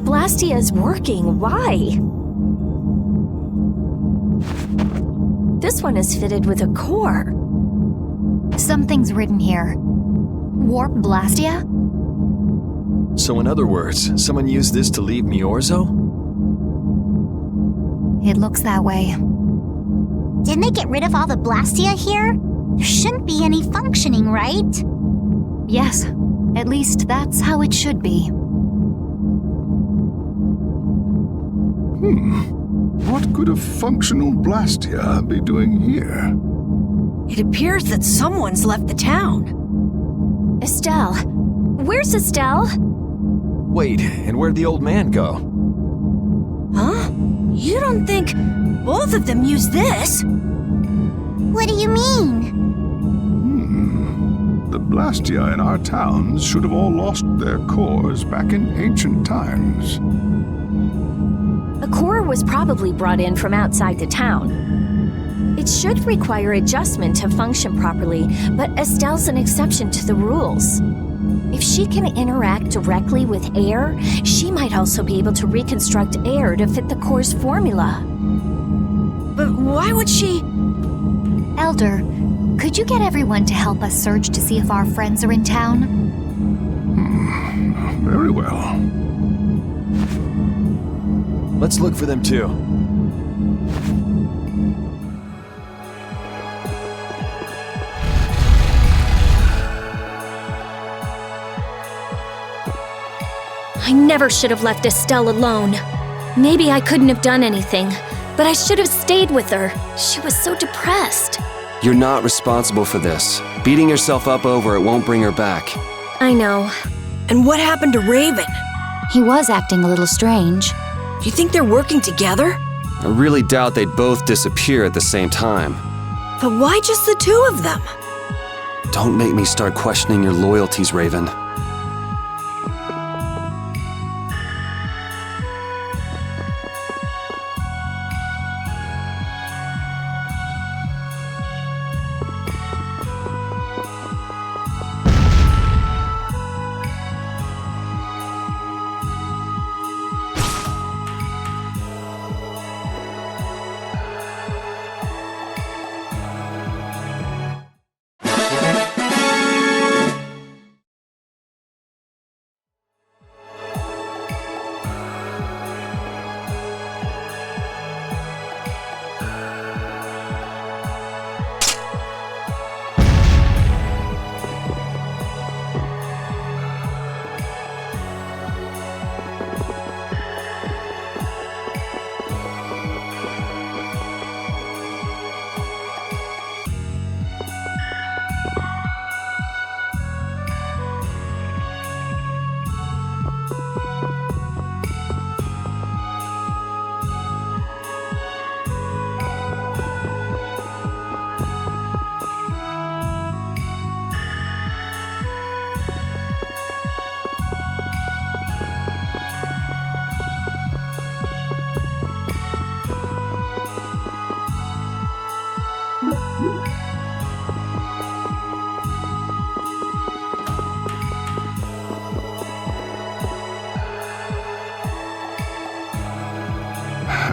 this Blastia is working. Why? This one is fitted with a core. Something's written here. Warp Blastia? So in other words, someone used this to leave Miorzo? It looks that way. Didn't they get rid of all the Blastia here? There shouldn't be any functioning, right? Yes, at least that's how it should be. What could a functional Blastia be doing here? It appears that someone's left the town. Estelle. Where's Estelle? Wait, and where'd the old man go? Huh? You don't think both of them used this? What do you mean? The Blastia in our towns should have all lost their cores back in ancient times. A core was probably brought in from outside the town. It should require adjustment to function properly, but Estelle's an exception to the rules. If she can interact directly with air, she might also be able to reconstruct air to fit the core's formula. But why would she? Elder, could you get everyone to help us search to see if our friends are in town? Very well. Let's look for them too. I never should have left Estelle alone. Maybe I couldn't have done anything, but I should have stayed with her. She was so depressed. You're not responsible for this. Beating yourself up over it won't bring her back. I know. And what happened to Raven? He was acting a little strange. Do you think they're working together? I really doubt they'd both disappear at the same time. But why just the two of them? Don't make me start questioning your loyalties, Raven.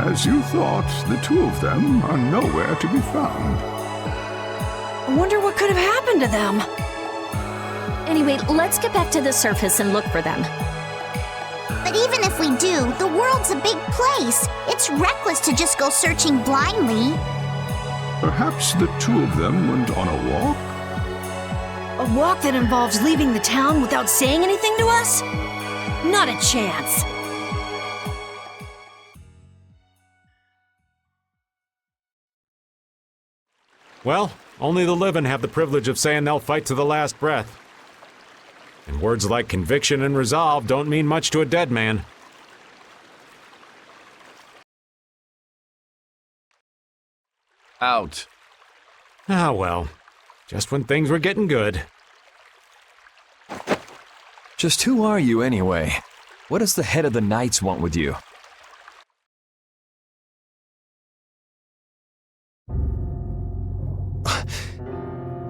As you thought, the two of them are nowhere to be found. I wonder what could have happened to them. Anyway, let's get back to the surface and look for them. But even if we do, the world's a big place. It's reckless to just go searching blindly. Perhaps the two of them went on a walk? A walk that involves leaving the town without saying anything to us? Not a chance. Well, only the living have the privilege of saying they'll fight to the last breath. And words like conviction and resolve don't mean much to a dead man. Out. Ah well, just when things were getting good. Just who are you anyway? What does the head of the Knights want with you?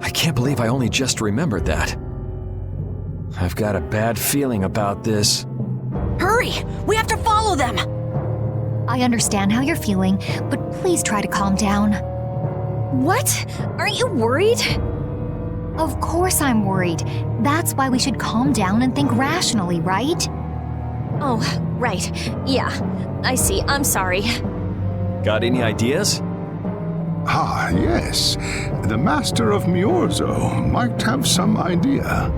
I can't believe I only just remembered that. I've got a bad feeling about this. Hurry! hurry! We have to follow them! I understand how you're feeling, but please try to calm down. What? Aren't you worried? Of course I'm worried. That's why we should calm down and think rationally, right? Oh, right. Yeah, I see. I'm sorry. Got any ideas? Ah, yes. The Master of Miorzo might have some idea.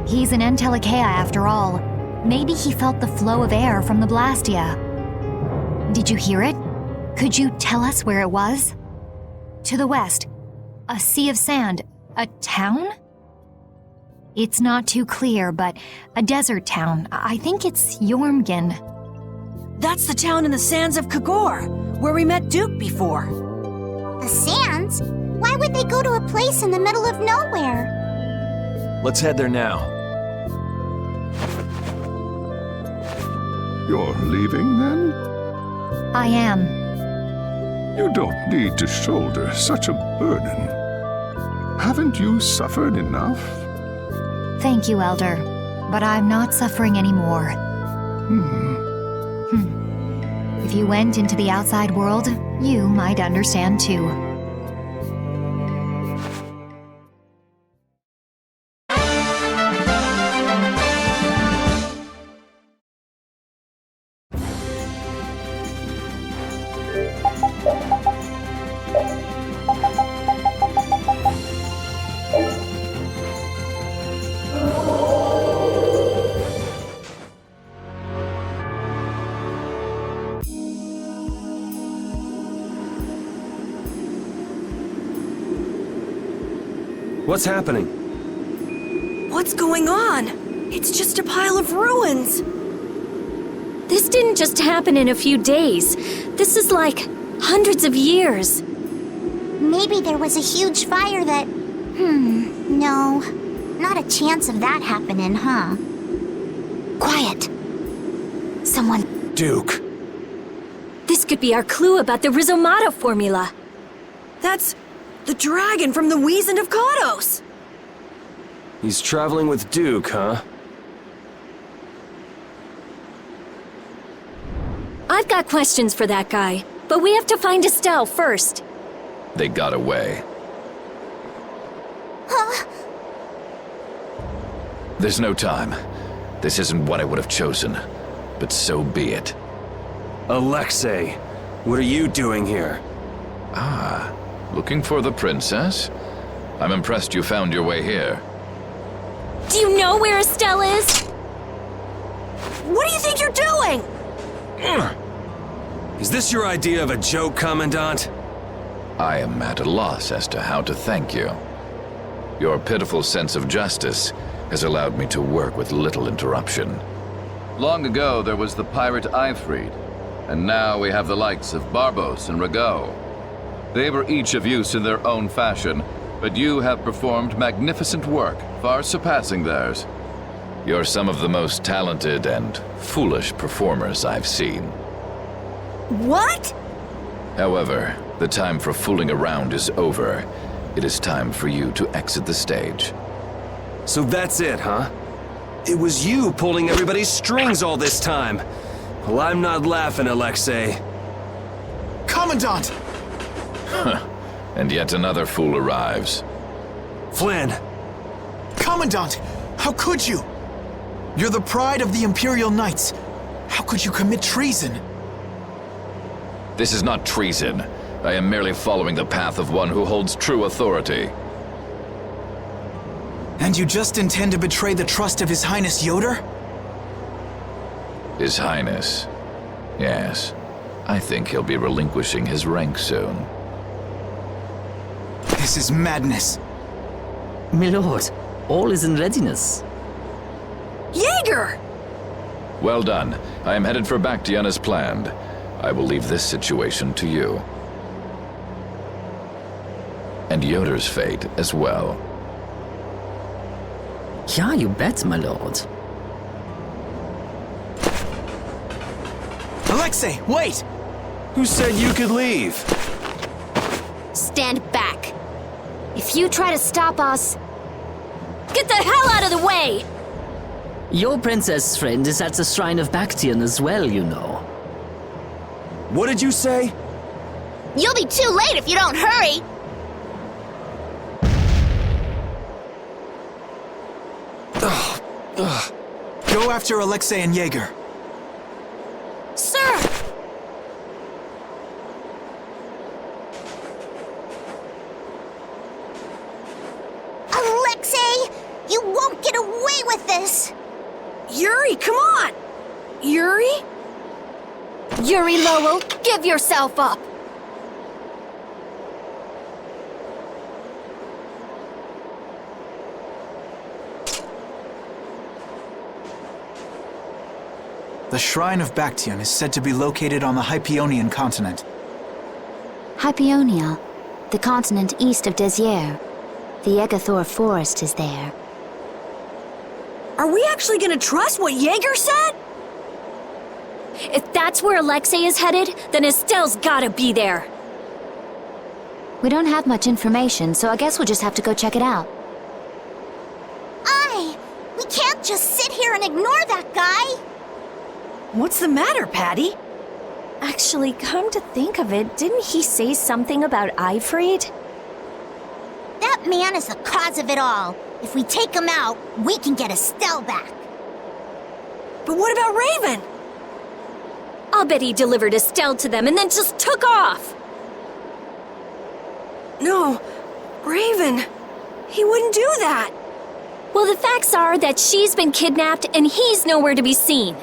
He's an Entelikeia after all. Maybe he felt the flow of air from the Blastia. Did you hear it? Could you tell us where it was? To the west. A sea of sand. A town? It's not too clear, but a desert town. I think it's Jormungand. That's the town in the sands of Kagor, where we met Duke before. The sands? Why would they go to a place in the middle of nowhere? Let's head there now. You're leaving, then? I am. You don't need to shoulder such a burden. Haven't you suffered enough? Thank you, Elder. But I'm not suffering anymore. If you went into the outside world, you might understand too. What's happening? What's going on? It's just a pile of ruins. This didn't just happen in a few days. This is like hundreds of years. Maybe there was a huge fire that... no. Not a chance of that happening, huh? Quiet. Someone... Duke. This could be our clue about the Rizomata formula. That's the dragon from the Wizened of Kodos. He's traveling with Duke, huh? I've got questions for that guy, but we have to find Estelle first. They got away. Huh? There's no time. This isn't what I would have chosen, but so be it. Alexei, what are you doing here? Ah, looking for the princess? I'm impressed you found your way here. Do you know where Estelle is? What do you think you're doing? Is this your idea of a joke, Commandant? I am at a loss as to how to thank you. Your pitiful sense of justice has allowed me to work with little interruption. Long ago, there was the pirate Eifried, and now we have the likes of Barbos and Rago. They were each of use in their own fashion, but you have performed magnificent work, far surpassing theirs. You're some of the most talented and foolish performers I've seen. What? However, the time for fooling around is over. It is time for you to exit the stage. So that's it, huh? It was you pulling everybody's strings all this time. Well, I'm not laughing, Alexei. Commandant! And yet another fool arrives. Flynn! Commandant! How could you? You're the pride of the Imperial Knights. How could you commit treason? This is not treason. I am merely following the path of one who holds true authority. And you just intend to betray the trust of His Highness Yoder? His Highness. Yes. I think he'll be relinquishing his rank soon. This is madness. Milord, all is in readiness. Jaeger! Well done. I am headed for Bactian as planned. I will leave this situation to you. And Yoder's fate as well. Yeah, you bet, my lord. Alexei, wait! Who said you could leave? Stand back. If you try to stop us, get the hell out of the way! Your princess friend is at the Shrine of Bactrian as well, you know. What did you say? You'll be too late if you don't hurry! Go after Alexei and Jaeger. Sir! Alexei! You won't get away with this! Yuri, come on! Yuri? Yuri Lowell, give yourself up! The Shrine of Bactrian is said to be located on the Hypionian continent. Hypionia, the continent east of Desire. The Egathor forest is there. Are we actually gonna trust what Jaeger said? If that's where Alexei is headed, then Estelle's gotta be there. We don't have much information, so I guess we'll just have to go check it out. We can't just sit here and ignore that guy! What's the matter, Patty? Actually, come to think of it, didn't he say something about Eifried? That man is the cause of it all. If we take him out, we can get Estelle back. But what about Raven? I'll bet he delivered Estelle to them and then just took off! No, Raven. He wouldn't do that. Well, the facts are that she's been kidnapped and he's nowhere to be seen.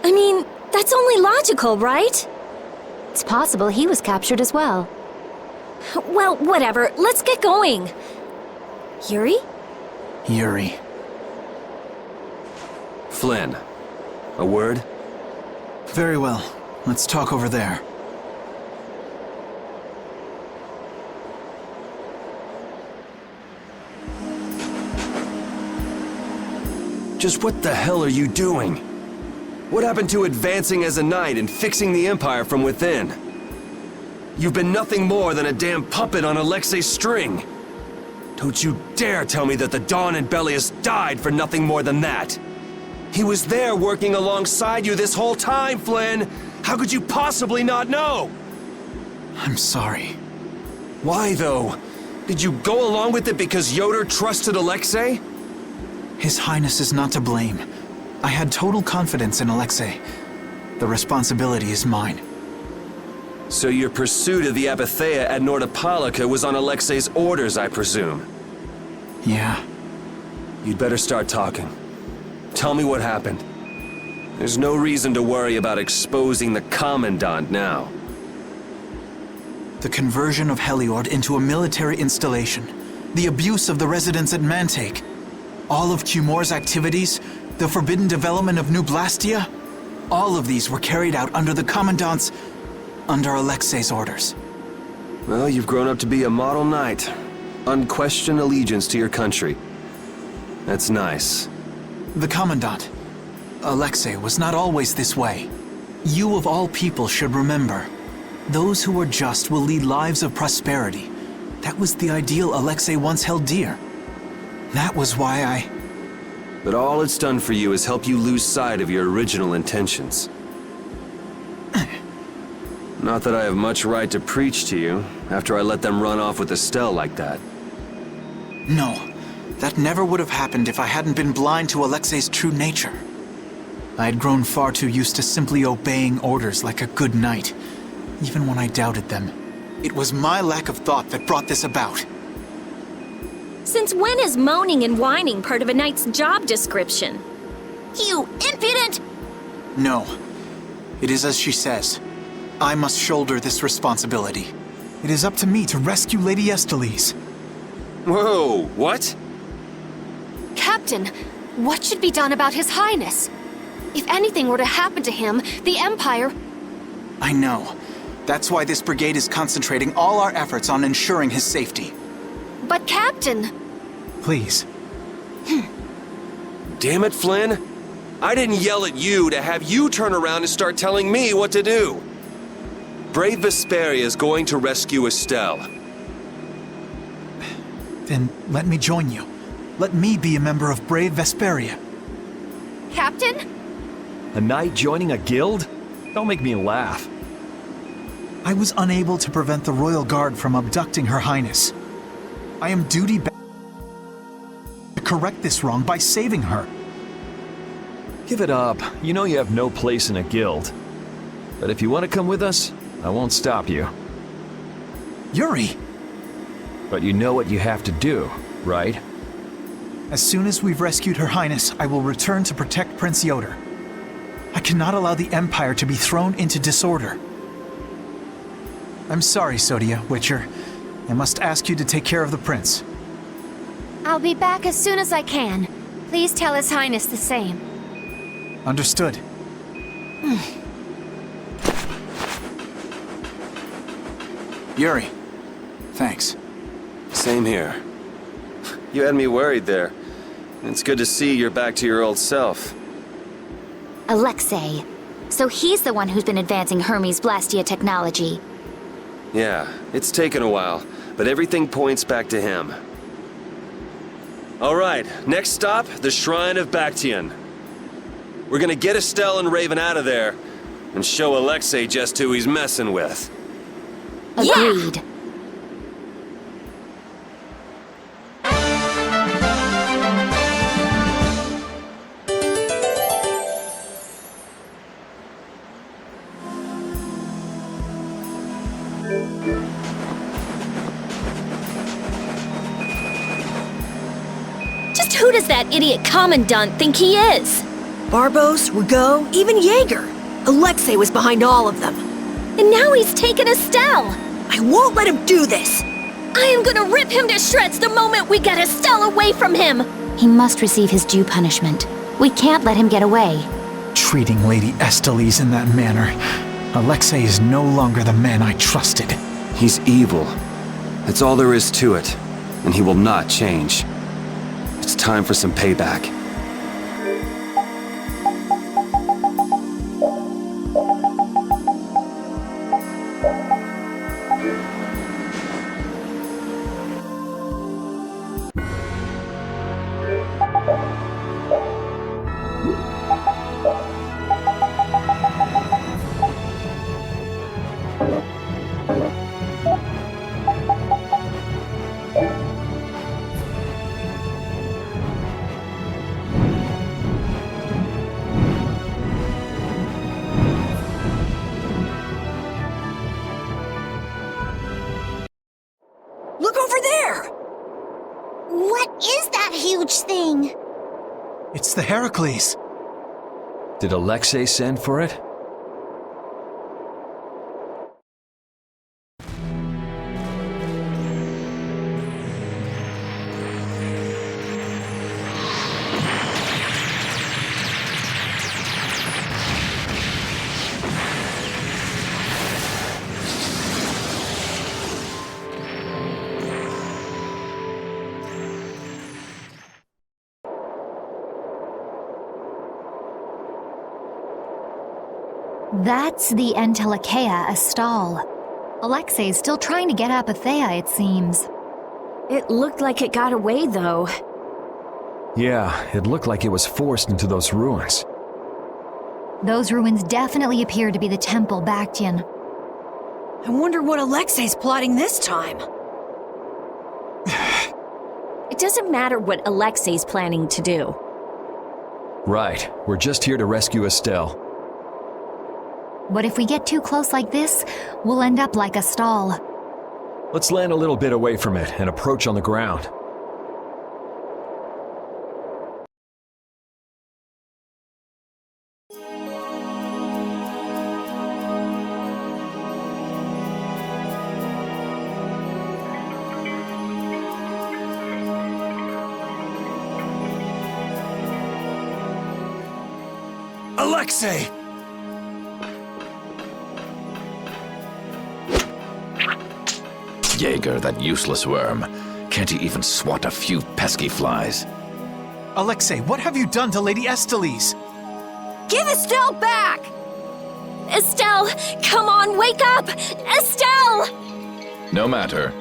I mean, that's only logical, right? It's possible he was captured as well. Well, whatever. Let's get going. Yuri? Yuri. Flynn, a word? Very well. Let's talk over there. Just what the hell are you doing? What happened to advancing as a knight and fixing the Empire from within? You've been nothing more than a damn puppet on Alexei's string. Don't you dare tell me that the Dawn and Bellius died for nothing more than that. He was there working alongside you this whole time, Flynn! How could you possibly not know? I'm sorry. Why, though? Did you go along with it because Yoder trusted Alexei? His Highness is not to blame. I had total confidence in Alexei. The responsibility is mine. So your pursuit of the Apatheia at Nordopolica was on Alexei's orders, I presume? Yeah. You'd better start talking. Tell me what happened. There's no reason to worry about exposing the Commandant now. The conversion of Heliord into a military installation. The abuse of the residents at Mantake. All of Cumor's activities. The forbidden development of New Blastia. All of these were carried out under the Commandant's... under Alexei's orders. Well, you've grown up to be a model knight. Unquestioned allegiance to your country. That's nice. The Commandant, Alexei, was not always this way. You of all people should remember. Those who are just will lead lives of prosperity. That was the ideal Alexei once held dear. That was why I... But all it's done for you is help you lose sight of your original intentions. Not that I have much right to preach to you, after I let them run off with Estelle like that. No, that never would have happened if I hadn't been blind to Alexei's true nature. I had grown far too used to simply obeying orders like a good knight, even when I doubted them. It was my lack of thought that brought this about. Since when is moaning and whining part of a knight's job description? You impudent! No. It is as she says. I must shoulder this responsibility. It is up to me to rescue Lady Estellise. Whoa, what? Captain, what should be done about His Highness? If anything were to happen to him, the Empire... I know. That's why this brigade is concentrating all our efforts on ensuring his safety. But Captain... Please. Damn it, Flynn. I didn't yell at you to have you turn around and start telling me what to do. Brave Vesperia is going to rescue Estelle. Then let me join you. Let me be a member of Brave Vesperia. Captain? A knight joining a guild? Don't make me laugh. I was unable to prevent the Royal Guard from abducting Her Highness. I am duty-bound to correct this wrong by saving her. Give it up. You know you have no place in a guild. But if you want to come with us, I won't stop you. Yuri! But you know what you have to do, right? As soon as we've rescued Her Highness, I will return to protect Prince Yoder. I cannot allow the Empire to be thrown into disorder. I'm sorry, Sodia, Witcher. I must ask you to take care of the prince. I'll be back as soon as I can. Please tell His Highness the same. Understood. Yuri, thanks. Same here. You had me worried there. It's good to see you're back to your old self. Alexei. So he's the one who's been advancing Hermes Blastia technology. Yeah, it's taken a while, but everything points back to him. All right, next stop, the Shrine of Bactian. We're gonna get Estelle and Raven out of there, and show Alexei just who he's messing with. Agreed. Yeah. Just who does that idiot commandant think he is? Barbos, Rigaud, even Jaeger. Alexei was behind all of them. And now he's taken Estelle! I won't let him do this! I am gonna rip him to shreds the moment we get Estelle away from him! He must receive his due punishment. We can't let him get away. Treating Lady Estellise in that manner. Alexei is no longer the man I trusted. He's evil. That's all there is to it, and he will not change. It's time for some payback. Look over there! What is that huge thing? It's the Heracles. Did Alexei send for it? That's the Entelikeia Astal. Alexei's still trying to get Apatheia, it seems. It looked like it got away, though. Yeah, it looked like it was forced into those ruins. Those ruins definitely appear to be the Temple Bactian. I wonder what Alexei's plotting this time. It doesn't matter what Alexei's planning to do. Right, we're just here to rescue Estelle. But if we get too close like this, we'll end up like Astal. Let's land a little bit away from it and approach on the ground. Alexei! Jaeger, that useless worm. Can't he even swat a few pesky flies? Alexei, what have you done to Lady Estellise? Give Estelle back! Estelle, come on, wake up! Estelle! No matter.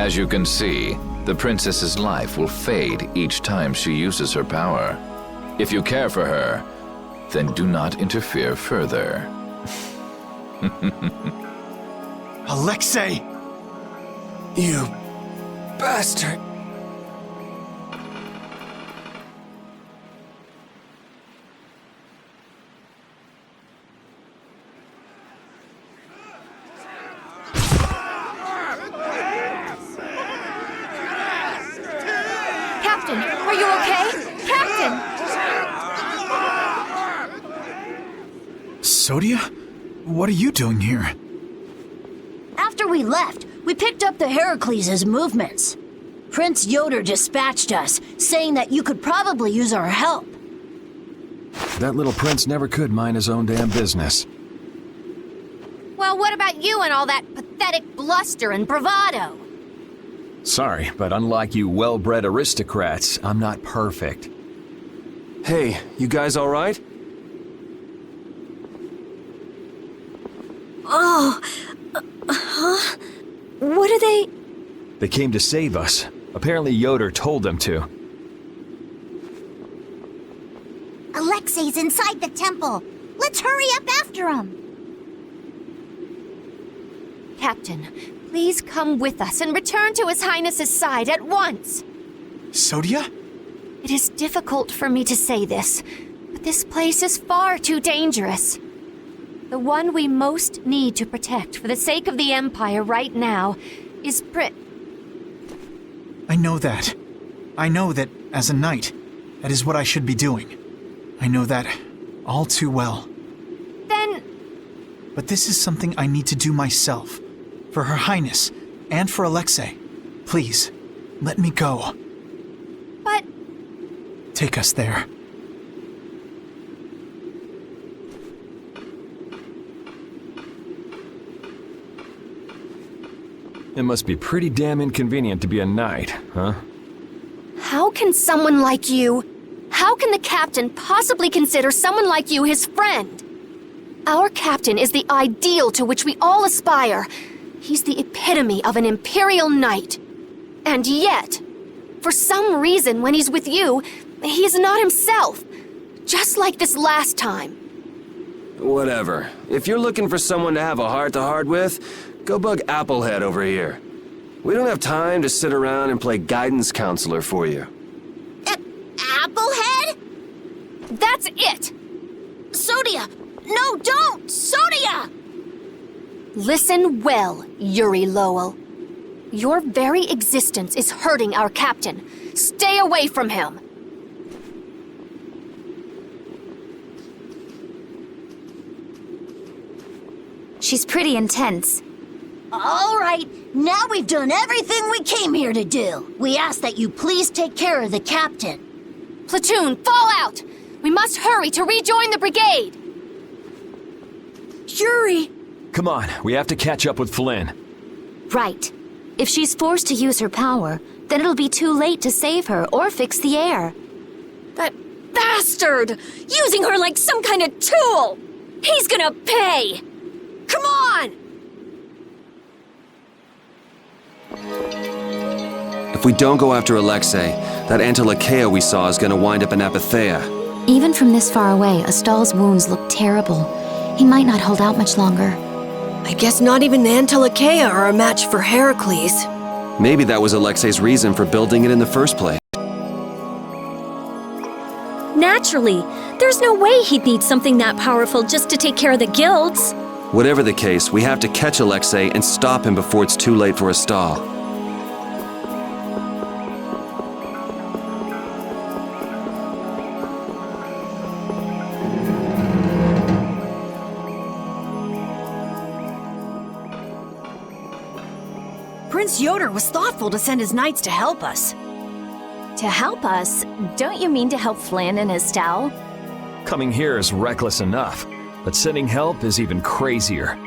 As you can see, the princess's life will fade each time she uses her power. If you care for her, then do not interfere further. Alexei! You bastard! Captain, are you okay? Captain! Sodia? What are you doing here? After we left, we picked up the Heracles' movements. Prince Yoder dispatched us, saying that you could probably use our help. That little prince never could mind his own damn business. Well, what about you and all that pathetic bluster and bravado? Sorry, but unlike you well-bred aristocrats, I'm not perfect. Hey, you guys all right? Oh, huh? What are they? They came to save us. Apparently Yoder told them to. Alexei's inside the temple. Let's hurry up after him. Captain, please come with us and return to His Highness's side at once. Sodia? It is difficult for me to say this, but this place is far too dangerous. The one we most need to protect for the sake of the Empire right now is I know that. I know that, as a knight, that is what I should be doing. I know that all too well. Then... But this is something I need to do myself. For Her Highness, and for Alexei. Please, let me go. But... Take us there. It must be pretty damn inconvenient to be a knight, huh? How can someone like you... How can the captain possibly consider someone like you his friend? Our captain is the ideal to which we all aspire. He's the epitome of an imperial knight. And yet, for some reason when he's with you, he's not himself. Just like this last time. Whatever. If you're looking for someone to have a heart-to-heart with, go bug Applehead over here. We don't have time to sit around and play guidance counselor for you. Applehead? That's it! Sodia! No, don't! Sodia! Listen well, Yuri Lowell. Your very existence is hurting our captain. Stay away from him! She's pretty intense. All right, now we've done everything we came here to do. We ask that you please take care of the captain. Platoon, fall out! We must hurry to rejoin the brigade! Yuri! Come on, we have to catch up with Flynn. Right. If she's forced to use her power, then it'll be too late to save her or fix the air. That bastard! Using her like some kind of tool! He's gonna pay! Come on! If we don't go after Alexei, that Antilocheia we saw is gonna wind up in Apatheia. Even from this far away, Astal's wounds look terrible. He might not hold out much longer. I guess not even the Antilocheia are a match for Heracles. Maybe that was Alexei's reason for building it in the first place. Naturally. There's no way he'd need something that powerful just to take care of the guilds. Whatever the case, we have to catch Alexei and stop him before it's too late for Astal. Prince Yoder was thoughtful to send his knights to help us. To help us? Don't you mean to help Flynn and Estelle? Coming here is reckless enough, but sending help is even crazier.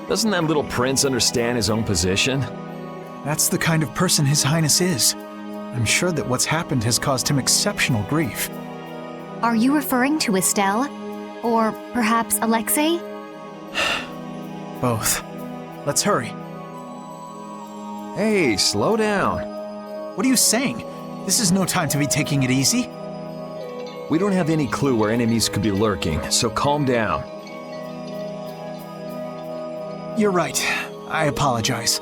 Doesn't that little prince understand his own position? That's the kind of person His Highness is. I'm sure that what's happened has caused him exceptional grief. Are you referring to Estelle? Or perhaps Alexei? Both. Let's hurry. Hey, slow down. What are you saying? This is no time to be taking it easy. We don't have any clue where enemies could be lurking, so calm down. You're right. I apologize.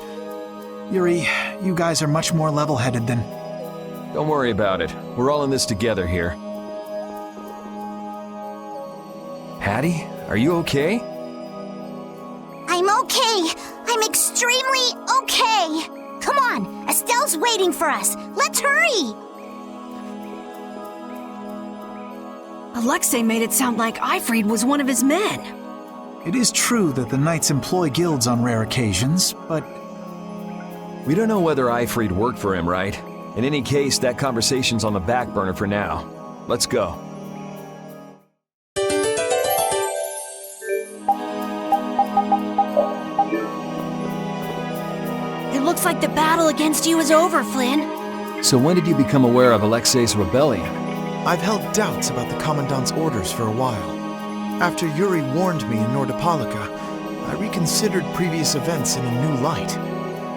Yuri, you guys are much more level-headed than... Don't worry about it. We're all in this together here. Hattie, are you okay? I'm okay. I'm extremely okay. Come on, Estelle's waiting for us. Let's hurry. Alexei made it sound like Ifrid was one of his men. It is true that the Knights employ guilds on rare occasions, but... We don't know whether Ifrid worked for him, right? In any case, that conversation's on the back burner for now. Let's go. It looks like the battle against you is over, Flynn. So when did you become aware of Alexei's rebellion? I've held doubts about the Commandant's orders for a while. After Yuri warned me in Nordopolica, I reconsidered previous events in a new light.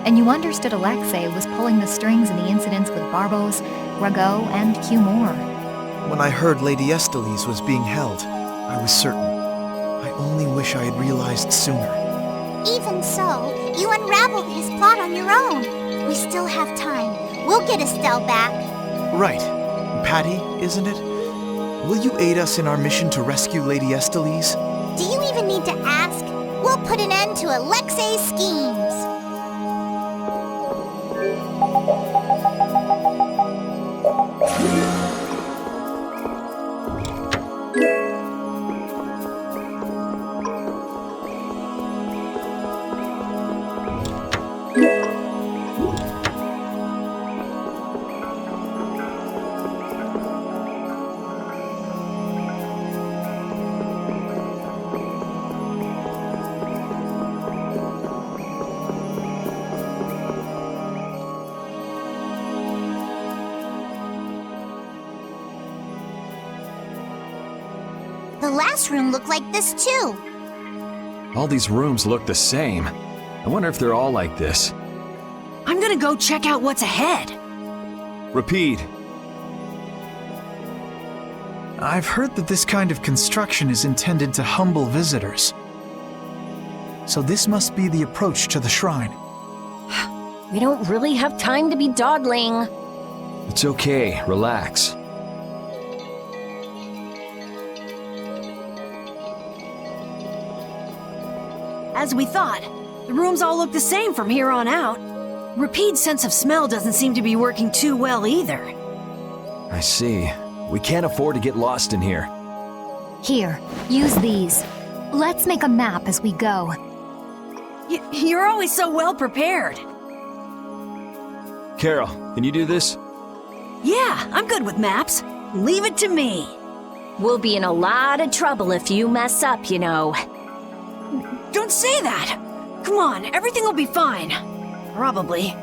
And you understood Alexei was pulling the strings in the incidents with Barbos, Rago, and Cumor. When I heard Lady Estellise was being held, I was certain. I only wish I had realized sooner. Even so, you unraveled his plot on your own. We still have time. We'll get Estelle back. Right. Patty, isn't it? Will you aid us in our mission to rescue Lady Estellise? Do you even need to ask? We'll put an end to Alexei's schemes. The last room looked like this too. All these rooms look the same. I wonder if they're all like this. I'm gonna go check out what's ahead. Repeat. I've heard that this kind of construction is intended to humble visitors. So this must be the approach to the shrine. We don't really have time to be dawdling. It's okay, relax. As we thought, the rooms all look the same from here on out. Repeat's sense of smell doesn't seem to be working too well either. I see. We can't afford to get lost in here. Here, use these. Let's make a map as we go. You're always so well prepared. Carol, can you do this? Yeah, I'm good with maps. Leave it to me. We'll be in a lot of trouble if you mess up, you know. Don't say that! Come on, everything will be fine. Probably.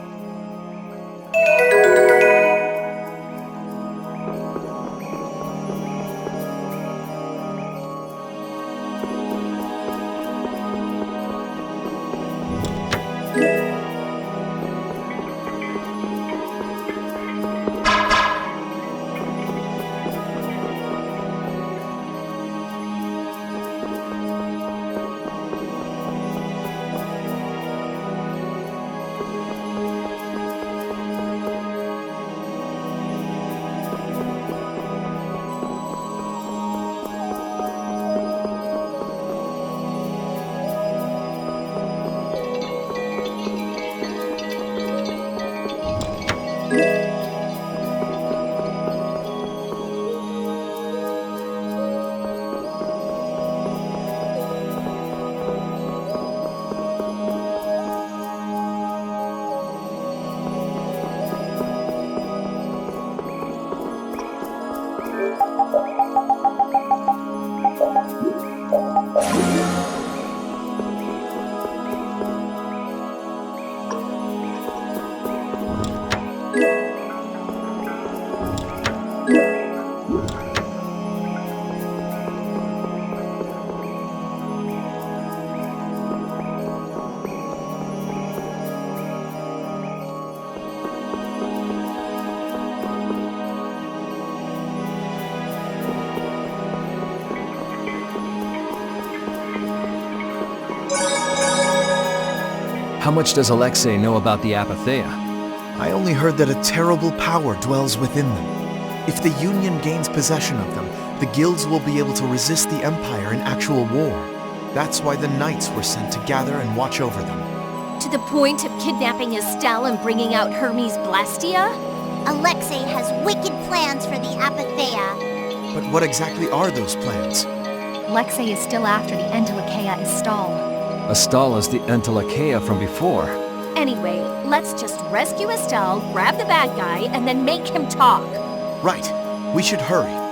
How much does Alexei know about the Apatheia? I only heard that a terrible power dwells within them. If the Union gains possession of them, the guilds will be able to resist the Empire in actual war. That's why the knights were sent to gather and watch over them. To the point of kidnapping Estelle and bringing out Hermes Blastia? Alexei has wicked plans for the Apatheia. But what exactly are those plans? Alexei is still after the Endlich Estelle. Estelle is the Endlich from before. Anyway, let's just rescue Estelle, grab the bad guy, and then make him talk. Right. We should hurry.